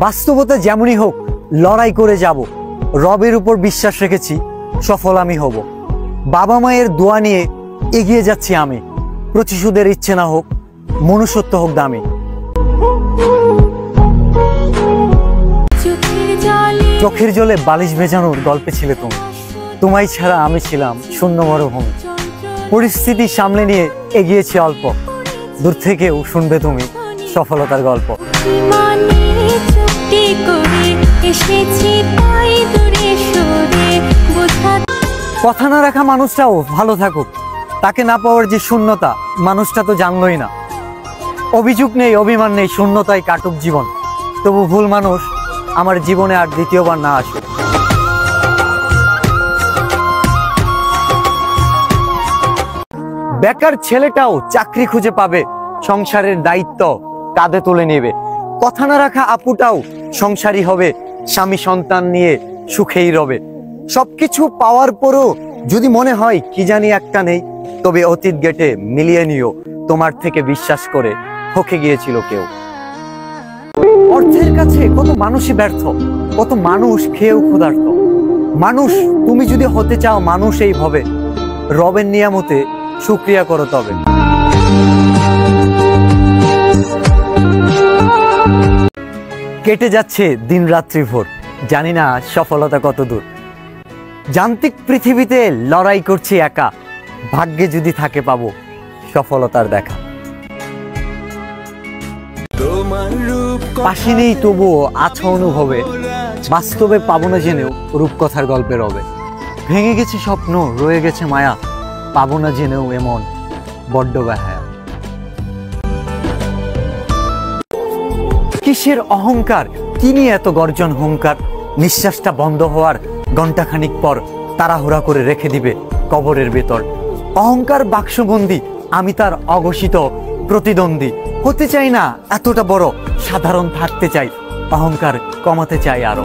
বাস্তবতা যেমনই হোক লড়াই করে যাব, রবের উপর বিশ্বাস রেখেছি, সফল আমি হব। বাবা মায়ের দোয়া নিয়ে এগিয়ে যাচ্ছি আমি, প্রতিশোধের ইচ্ছে না হোক, মনুষ্যত্ব হোক দামি। চোখের জলে বালিশ ভেজানোর গল্পে ছিলে তুমি, তোমায় ছাড়া আমি ছিলাম শূন্য মরুভূমি। পরিস্থিতি সামলে নিয়ে এগিয়েছি অল্প, দূর থেকেও শুনবে তুমি সফলতার গল্প। কথা না রাখা মানুষটাও ভালো থাকুক, তাকে না পাওয়ার যে শূন্যতা মানুষটা তো জানলই না। অভিযোগ নেই, অভিমান নেই, শূন্যতায় কাটুক জীবন, তবু ভুল মানুষ আমার জীবনে আর দ্বিতীয়বার না আসুক। বেকার ছেলেটাও চাকরি খুঁজে পাবে, সংসারের দায়িত্ব কাঁধে তুলে নেবে। কথা না রাখা আপুটাও সংসারী হবে, স্বামী সন্তান নিয়ে সুখেই রবে। সবকিছু পাওয়ার পরও যদি মনে হয় কি জানি একটা নেই, তবে অতীত গেটে মিলিয়ে নিও, তোমার থেকে বিশ্বাস করে ঠকে গিয়েছিল কেউ। অর্থের কাছে কত মানুষই ব্যর্থ, কত মানুষ খেয়েও ক্ষুধার্ত। মানুষ তুমি যদি হতে চাও মানুষ এই ভাবে, রবের নিয়ামতে শুকরিয়া করো তবে। কেটে যাচ্ছে দিন রাত্রি ভোর, জানি না সফলতা কত দূর। যান্ত্রিক পৃথিবীতে লড়াই করছি একা, ভাগ্যে যদি থাকে পাবো সফলতার দেখা। পাশে নেই তবুও আছো অনুভবে, বাস্তবে পাবো না জেনেও রূপকথার গল্পে রবে। ভেঙে গেছে স্বপ্ন, রয়ে গেছে মায়া, পাবো না জেনেও এমন বড্ড বেহায়া। কিসের অহংকার, তিনি এত গর্জন হুঙ্কার, নিঃশ্বাসটা বন্ধ হওয়ার ঘন্টাখানিক পর তাড়াহুড়া করে রেখে দিবে কবরের ভেতর। অহংকার বাক্সবন্দি, আমি তার অঘোষিত প্রতিদ্বন্দ্বী। হতে চাই না এতটা বড়, সাধারণ থাকতে চাই, অহংকার কমাতে চাই আরো।